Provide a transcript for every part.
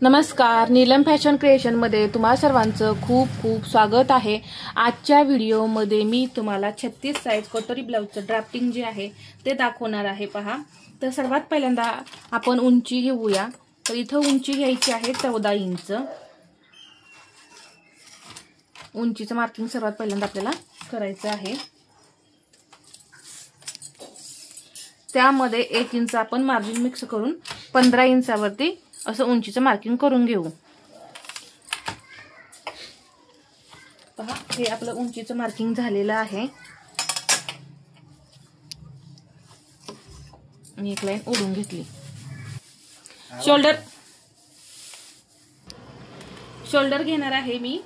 नमस्कार, Neelam fashion creation मध्ये तुम्हा सर्वांचं खूप खूप स्वागत आहे। आजच्या व्हिडिओमध्ये मी तुम्हाला 36 साइज कटोरी ब्लाउजचं ड्राफ्टिंग जे आहे ते दाखवणार आहे। पहा, तर सर्वात पहिल्यांदा आपण उंची घेऊया। तर इथं उंची घ्यायची आहे 14 इंच। उंचीचं मार्किंग सर्वात पहिल्यांदा आपल्याला करायचं आहे। त्यामध्ये 1 इंच आपण मार्जिन मिक्स करून 15 इंचावरती असं उंचीचं मार्किंग करून घेऊ। पहा, हे आपलं उंचीचं मार्किंग झालेलं आहे। मी एक लाईन ओढून घेतली। शोल्डर घेणार आहे मी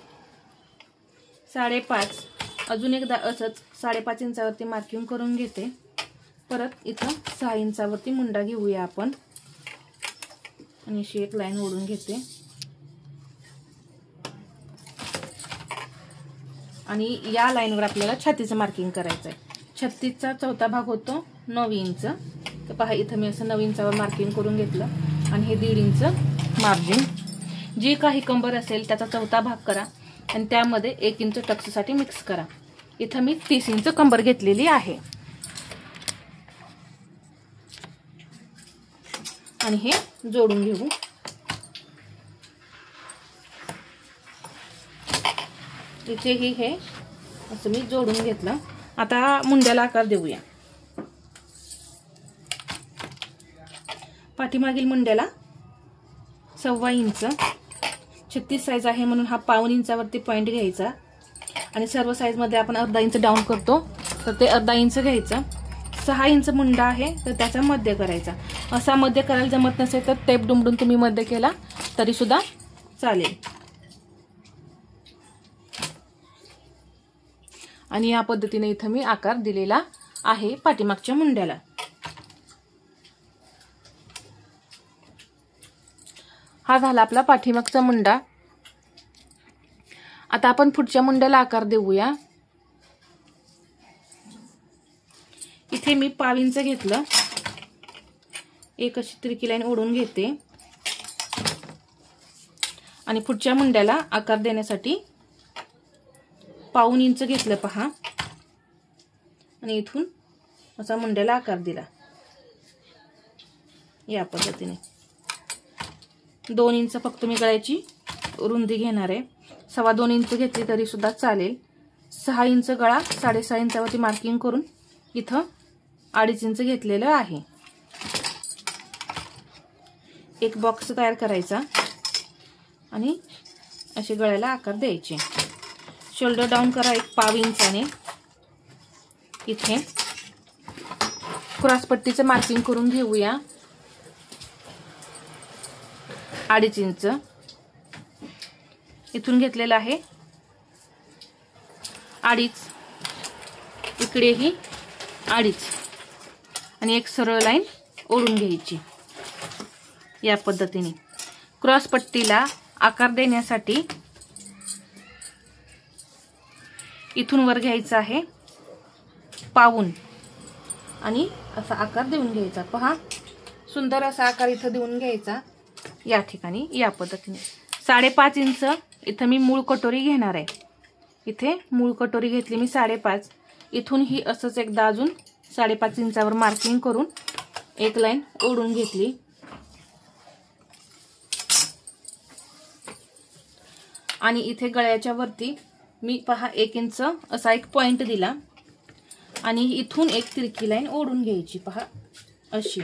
5.5। अजून एकदा असंच 5.5 इंचावरती मार्किंग करून घेते। परत इथं 6 इंचावरती मुंडा घेऊया आपण आणि अशी एक लाईन ओढून घेते आणि या लाईनवर आपल्याला छातीचं मार्किंग करायचं आहे। 36 चा चौथा भाग होतो 9 इंच। तर पहा, इथं मी असं 9 इंचावर मार्किंग करून घेतलं आणि हे 1.5 इंच मार्जिन, जी काही कंबर असेल त्याचा चौथा भाग करा आणि त्यामध्ये 1 इंच टक्ससाठी मिक्स करा। इथं मी 30 इंच कंबर घेतलेली आहे आणि हे जोडून घेऊ। इथेही हे असं मी जोडून घेतलं। आता मुंड्याला आकार देऊया। पाठीमागील मुंड्याला 1.25 इंच, 36 साइज आहे म्हणून हा 1.25 इंचावरती पॉइंट घ्यायचा आणि सर्व साइज मध्ये आपण अर्धा इंच डाऊन करतो, तर ते अर्धा इंच घ्यायचं। 6 इंच मुंडा आहे तर त्याचा मध्य करायचा। असा मध्य करायला जमत नसेल तर टेप दुमडून तुम्ही मध्य केला तरी सुद्धा चालेल। आणि या पद्धतीने इथं मी आकार दिलेला आहे पाठीमागच्या मुंड्याला। हा झाला आपला पाठीमागचा मुंडा। आता आपण पुढच्या मुंड्याला आकार देऊया। इथे मी 1.5 इंच घेतलं, एक अशी तिरकी लाईन ओढून घेते आणि पुढच्या मुंड्याला आकार देण्यासाठी 1.25 इंच घेतलं। पहा, आणि इथून असा मुंड्याला आकार दिला या पद्धतीने। 2 इंच फक्त मी गळ्याची रुंदी घेणार आहे। 2.25 इंच घेतली तरी सुद्धा चालेल। 6 इंच गळा, 6.5 इंचावरती मार्किंग करून इथं 2.5 इंच घेतलेलं आहे। एक बॉक्स तयार करायचा आणि असे गळ्याला आकार द्यायचे। शोल्डर डाऊन करा 1.5 इंचाने। इथे क्रॉस पट्टीचं मार्किंग करून घेऊया 2.5 इंच। इथून घेतलेलं आहे 2.5, इकडेही 2.5 आणि एक सरळ लाईन ओढून घ्यायची या पद्धतीने। क्रॉस पट्टीला आकार देण्यासाठी इथून वर घ्यायचा आहे 1.5 आणि असा आकार देऊन घ्यायचा। पहा, सुंदर असा आकार इथं देऊन घ्यायचा या ठिकाणी या पद्धतीने। 5.5 इंच इथं मी मूळ कटोरी घेणार आहे। इथे मूळ कटोरी घेतली मी 5.5। इथून ही असंच एकदा अजून 5.5 इंचावर मार्किंग करून एक लाईन ओढून घेतली आणि इथे गळ्याच्या वरती मी पहा 1 इंच असा एक पॉइंट दिला आणि इथून एक तिरकी लाईन ओढून घ्यायची। पहा अशी,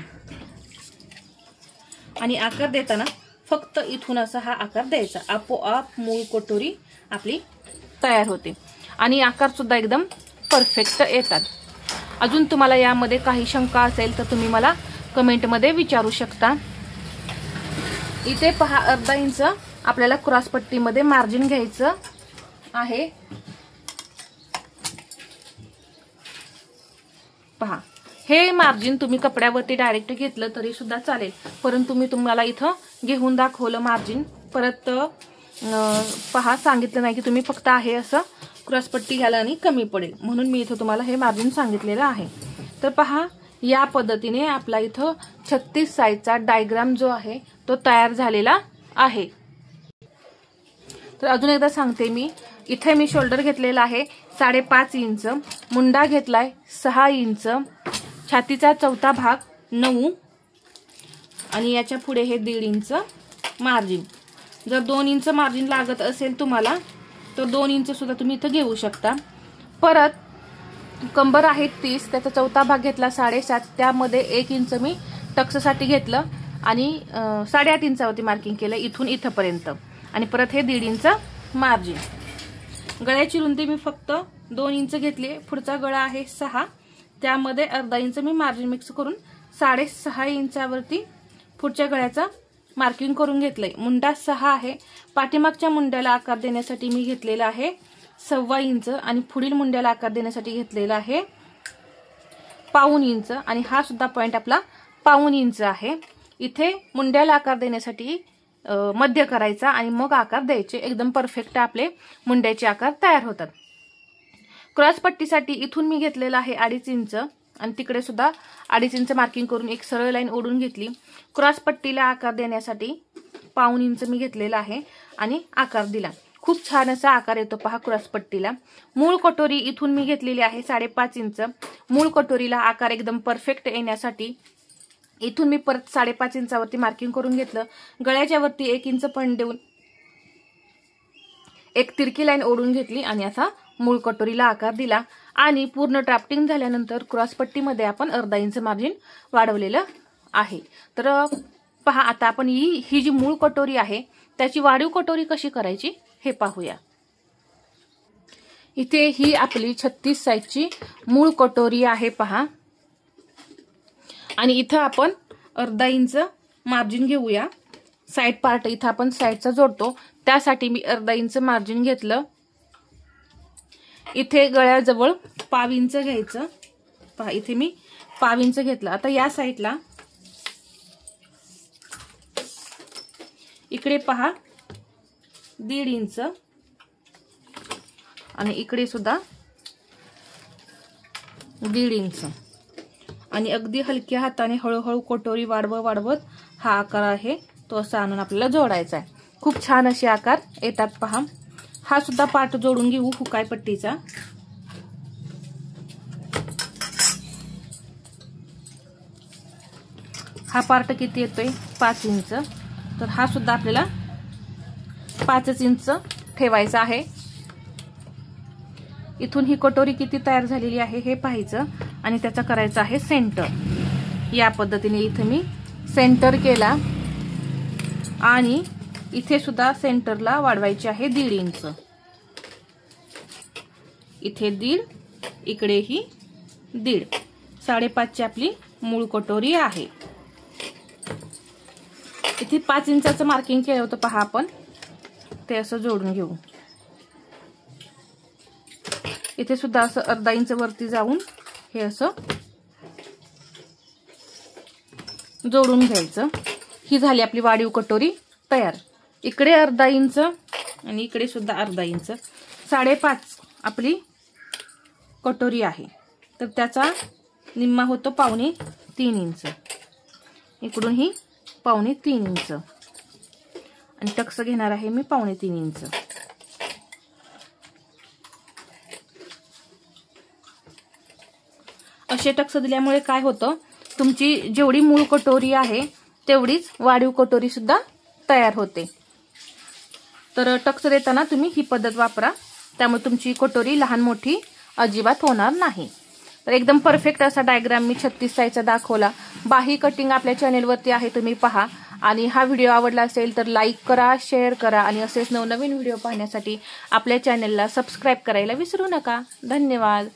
आणि आकार देताना फक्त इथून असा हा आकार द्यायचा। आपोआप मूळ कटोरी आपली तयार होते आणि आकार सुद्धा एकदम परफेक्ट येतात। अजून तुम्हाला यामध्ये काही शंका असेल तर तुम्ही मला कमेंटमध्ये विचारू शकता। इथे पहा, अर्धा इंच आपल्याला क्रॉस पट्टीमध्ये मार्जिन घ्यायचं आहे। पहा, हे मार्जिन तुम्ही कपड्यावरती डायरेक्ट घेतलं तरी सुद्धा चालेल, परंतु मी तुम्हाला इथं घेऊन दाखवलं मार्जिन। परत पहा, सांगितलं नाही की तुम्ही फक्त आहे असं क्रॉस पट्टी घ्याला आणि कमी पडेल, म्हणून मी इथं तुम्हाला हे मार्जिन सांगितलेलं आहे। तर पहा, या पद्धतीने आपला इथं 36 साइजचा डायग्राम जो आहे तो तयार झालेला आहे। तर अजून एकदा सांगते मी, इथे मी शोल्डर घेतलेला आहे 5.5 इंच, मुंडा घेतलाय 6 इंच, छातीचा चौथा भाग 9 आणि याच्या पुढे हे 1.5 इंच मार्जिन। जर 2 इंच मार्जिन लागत असेल तुम्हाला तर 2 इंच सुद्धा तुम्ही इथं घेऊ शकता। परत कंबर आहे 30, त्याचा चौथा भाग घेतला 7.5, त्यामध्ये 1 इंच मी टक्ससाठी घेतलं आणि 8.5 इंचावरती मार्किंग केलं इथून इथपर्यंत आणि परत हे 1.5 इंच मार्जिन। गळ्याची रुंदी मी फक्त 2 इंच घेतली, पुढचा गळा आहे 6, त्यामध्ये अर्धा इंच मी मार्जिन मिक्स करून 6.5 इंचावरती पुढच्या गळ्याचा मार्किंग करून घेतलंय। मुंडा 6 आहे, पाठीमागच्या मुंड्याला आकार देण्यासाठी मी घेतलेला आहे 1.25 इंच आणि पुढील मुंड्याला आकार देण्यासाठी घेतलेला आहे 1.25 इंच आणि हा सुद्धा पॉइंट आपला 1.25 इंच आहे। इथे मुंड्याला आकार देण्यासाठी मध्य करायचा आणि मग आकार द्यायचे, एकदम परफेक्ट आपले मुंड्याचे आकार तयार होतात। क्रॉस पट्टीसाठी इथून मी घेतलेला आहे 2.5 इंच आणि तिकडे सुद्धा 2.5 इंच मार्किंग करून एक सरळ लाईन ओढून घेतली। क्रॉस पट्टीला आकार देण्यासाठी 1.25 इंच मी घेतलेला आहे आणि आकार दिला। खूप छान असा आकार येतो पहा क्रॉस पट्टीला। मूळ कटोरी इथून मी घेतलेली आहे 5.5 इंच। मूळ कटोरीला आकार एकदम परफेक्ट येण्यासाठी इथून मी परत 5.5 इंचावरती मार्किंग करून घेतलं। गळ्याच्या वरती 1 इंच पण देऊन एक तिरकी लाईन ओढून घेतली आणि असा मूळ कटोरीला आकार दिला आणि पूर्ण ड्राफ्टिंग झाल्यानंतर क्रॉस पट्टीमध्ये आपण अर्धा इंच मार्जिन वाढवलेलं आहे। तर पहा आता आपण ही जी मूळ कटोरी आहे त्याची वाढीव कटोरी कशी करायची हे पाहूया। इथे ही आपली 36 साइजची मूळ कटोरी आहे पहा आणि इथं आपण अर्धा इंच मार्जिन घेऊया। साइड पार्ट इथं आपण साइडचा जोडतो त्यासाठी मी अर्धा इंच मार्जिन घेतलं। इथे गळ्याजवळ 1.25 इंच घ्यायचं पहा, इथे मी 1.25 इंच घेतलं। आता या साइडला इकडे पहा 1.5 इंच आणि इकडे सुद्धा 1.5 इंच आणि अगदी हलक्या हाताने हळूहळू कटोरी वाढवत हा आकार आहे तो असा आणून आपल्याला जोडायचा आहे। खूप छान असे आकार येतात पहा। हा सुद्धा पार्ट जोडून घेऊ हुकाय पट्टीचा। हा पार्ट किती येतोय 5 इंच, तर हा सुद्धा आपल्याला 5 इंच ठेवायचा आहे। इथून ही कटोरी किती तयार झालेली आहे हे पाहायचं आणि त्याचा करायचा आहे सेंटर। या पद्धतीने इथे मी सेंटर केला आणि इथे सुद्धा सेंटरला वाढवायचे आहे 1.5 इंच। इथे 1.5, इकडेही 1.5, 5.5 ची आपली मूळ कटोरी आहे। इथे 5 इंचाचं मार्किंग केलं होतं पहा आपण, ते असं जोडून घेऊ। इथे सुद्धा असं अर्धा इंच वरती जाऊन हे असं जोडून घ्यायचं। ही झाली आपली वाढीव कटोरी तयार। इकडे अर्धा इंच आणि इकडे सुद्धा अर्धा इंच, 5.5 आपली कटोरी आहे, तर त्याचा निम्मा होतो 2.25 इंच। इकडून ही 2.25 इंच आणि टक्स घेणार आहे मी 2.25 इंच। असे टक्स दिल्यामुळे काय होतं, तुमची जेवढी मूळ कटोरी आहे तेवढीच वाढीव कटोरी सुद्धा तयार होते। तर टक्स देताना तुम्ही ही पद्धत वापरा, त्यामुळे तुमची कटोरी लहान मोठी अजिबात होणार नाही। तर एकदम परफेक्ट असा डायग्राम मी 36 साइजचा दाखवला। बाही कटिंग आपल्या चॅनेलवरती आहे, तुम्ही पहा। आणि हा व्हिडिओ आवडला असेल तर लाईक करा, शेअर करा आणि असेच नवनवीन व्हिडिओ पाहण्यासाठी आपल्या चॅनेलला सबस्क्राइब करायला विसरू नका। धन्यवाद।